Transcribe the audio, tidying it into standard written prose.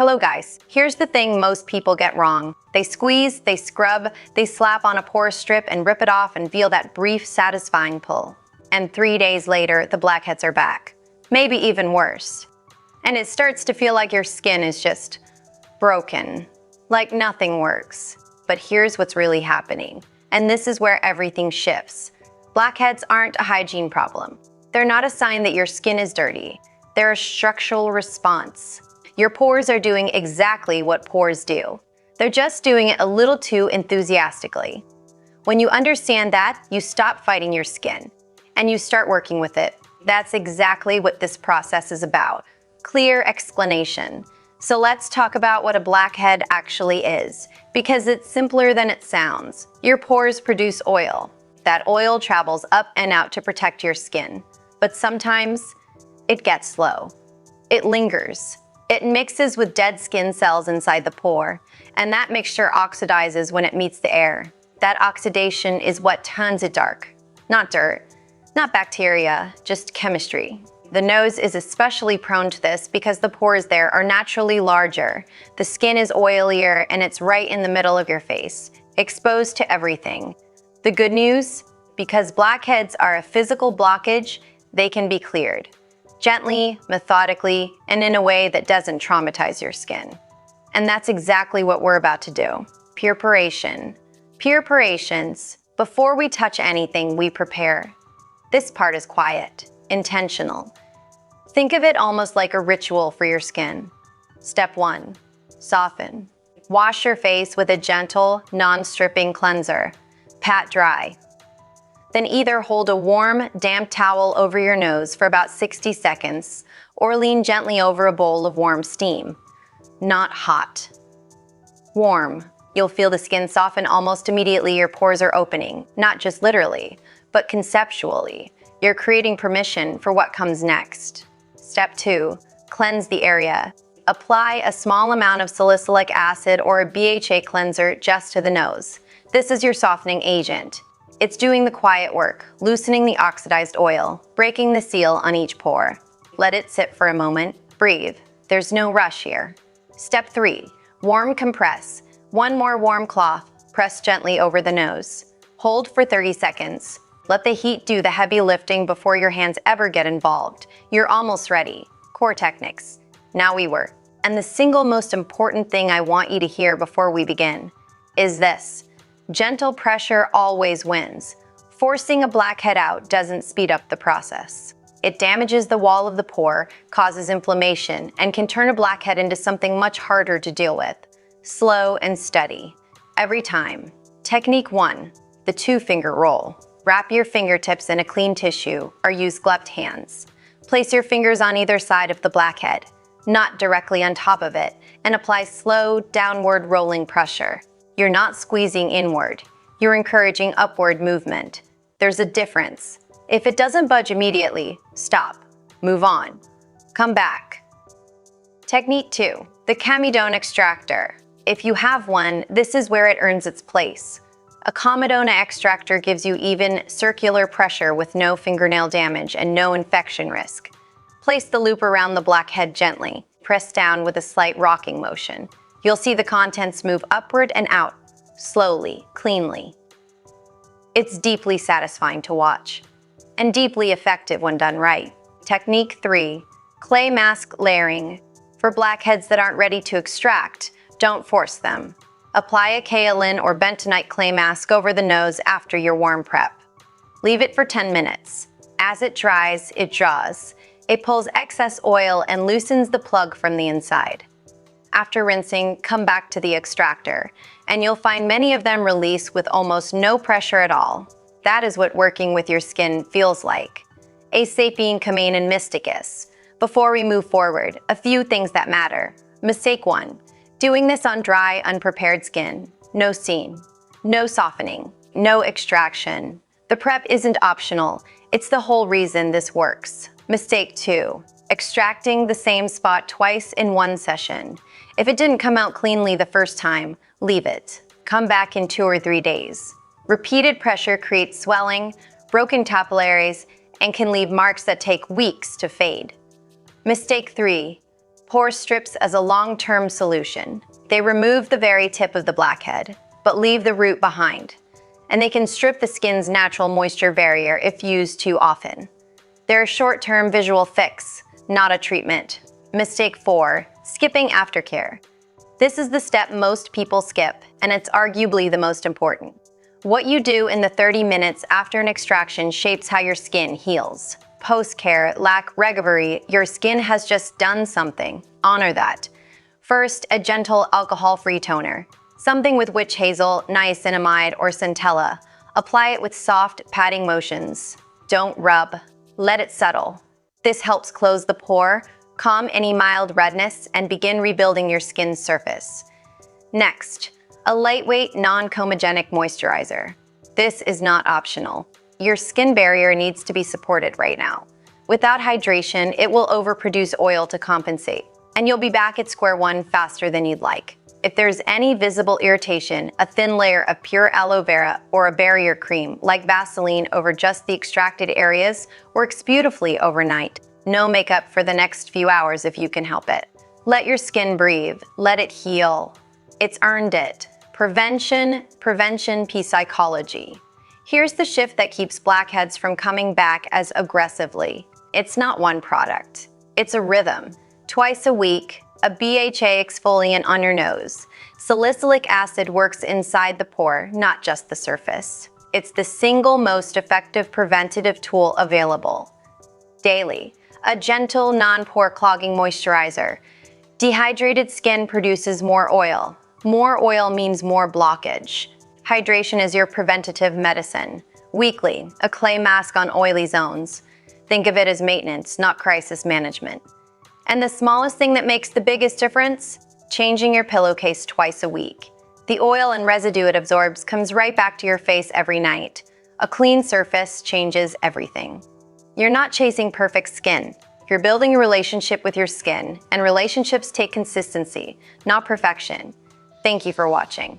Hello guys, here's the thing most people get wrong. They squeeze, they scrub, they slap on a pore strip and rip it off and feel that brief, satisfying pull. And 3 days later, the blackheads are back. Maybe even worse. And it starts to feel like your skin is just broken. Like nothing works. But here's what's really happening. And this is where everything shifts. Blackheads aren't a hygiene problem. They're not a sign that your skin is dirty. They're a structural response. Your pores are doing exactly what pores do. They're just doing it a little too enthusiastically. When you understand that, you stop fighting your skin and you start working with it. That's exactly what this process is about. Clear explanation. So let's talk about what a blackhead actually is, because it's simpler than it sounds. Your pores produce oil. That oil travels up and out to protect your skin. But sometimes it gets slow. It lingers. It mixes with dead skin cells inside the pore, and that mixture oxidizes when it meets the air. That oxidation is what turns it dark. Not dirt, not bacteria, just chemistry. The nose is especially prone to this because the pores there are naturally larger. The skin is oilier and it's right in the middle of your face, exposed to everything. The good news? Because blackheads are a physical blockage, they can be cleared. Gently, methodically, and in a way that doesn't traumatize your skin. And that's exactly what we're about to do. Purpuration. Purpurations. Before we touch anything, we prepare. This part is quiet, intentional. Think of it almost like a ritual for your skin. Step 1. Soften. Wash your face with a gentle, non-stripping cleanser. Pat dry. Then either hold a warm, damp towel over your nose for about 60 seconds or lean gently over a bowl of warm steam. Not hot. Warm. You'll feel the skin soften almost immediately. Your pores are opening, not just literally, but conceptually. You're creating permission for what comes next. Step 2. Cleanse the area. Apply a small amount of salicylic acid or a BHA cleanser just to the nose. This is your softening agent. It's doing the quiet work, loosening the oxidized oil, breaking the seal on each pore. Let it sit for a moment. Breathe. There's no rush here. Step 3. Warm compress. One more warm cloth. Press gently over the nose. Hold for 30 seconds. Let the heat do the heavy lifting before your hands ever get involved. You're almost ready. Core techniques. Now we work. And the single most important thing I want you to hear before we begin is this. Gentle pressure always wins. Forcing a blackhead out doesn't speed up the process. It damages the wall of the pore, causes inflammation, and can turn a blackhead into something much harder to deal with. Slow and steady. Every time. Technique 1. The 2-finger roll. Wrap your fingertips in a clean tissue or use gloved hands. Place your fingers on either side of the blackhead, not directly on top of it, and apply slow, downward rolling pressure. You're not squeezing inward. You're encouraging upward movement. There's a difference. If it doesn't budge immediately, stop. Move on. Come back. Technique 2. The comedone extractor. If you have one, this is where it earns its place. A comedone extractor gives you even circular pressure with no fingernail damage and no infection risk. Place the loop around the blackhead gently. Press down with a slight rocking motion. You'll see the contents move upward and out, slowly, cleanly. It's deeply satisfying to watch, and deeply effective when done right. Technique 3. Clay mask layering. For blackheads that aren't ready to extract, don't force them. Apply a kaolin or bentonite clay mask over the nose after your warm prep. Leave it for 10 minutes. As it dries, it draws. It pulls excess oil and loosens the plug from the inside. After rinsing, come back to the extractor, and you'll find many of them release with almost no pressure at all. That is what working with your skin feels like. A sapien and mysticus. Before we move forward, a few things that matter. Mistake 1. Doing this on dry, unprepared skin. No seam. No softening. No extraction. The prep isn't optional. It's the whole reason this works. Mistake 2. Extracting the same spot twice in one session. If it didn't come out cleanly the first time, leave it. Come back in 2 or 3 days. Repeated pressure creates swelling, broken capillaries, and can leave marks that take weeks to fade. Mistake 3. Pore strips as a long-term solution. They remove the very tip of the blackhead, but leave the root behind. And they can strip the skin's natural moisture barrier if used too often. They're a short-term visual fix, not a treatment. Mistake 4, skipping aftercare. This is the step most people skip, and it's arguably the most important. What you do in the 30 minutes after an extraction shapes how your skin heals. Post-care, lack recovery, your skin has just done something. Honor that. First, a gentle alcohol-free toner. Something with witch hazel, niacinamide, or centella. Apply it with soft, patting motions. Don't rub. Let it settle. This helps close the pore, calm any mild redness, and begin rebuilding your skin's surface. Next, a lightweight, non-comedogenic moisturizer. This is not optional. Your skin barrier needs to be supported right now. Without hydration, it will overproduce oil to compensate, and you'll be back at square one faster than you'd like. If there's any visible irritation, a thin layer of pure aloe vera or a barrier cream, like Vaseline over just the extracted areas, works beautifully overnight. No makeup for the next few hours if you can help it. Let your skin breathe. Let it heal. It's earned it. Prevention, psychology. Here's the shift that keeps blackheads from coming back as aggressively. It's not one product. It's a rhythm. Twice a week, a BHA exfoliant on your nose. Salicylic acid works inside the pore, not just the surface. It's the single most effective preventative tool available. Daily, a gentle, non-pore clogging moisturizer. Dehydrated skin produces more oil. More oil means more blockage. Hydration is your preventative medicine. Weekly, a clay mask on oily zones. Think of it as maintenance, not crisis management. And the smallest thing that makes the biggest difference? Changing your pillowcase twice a week. The oil and residue it absorbs comes right back to your face every night. A clean surface changes everything. You're not chasing perfect skin. You're building a relationship with your skin, and relationships take consistency, not perfection. Thank you for watching.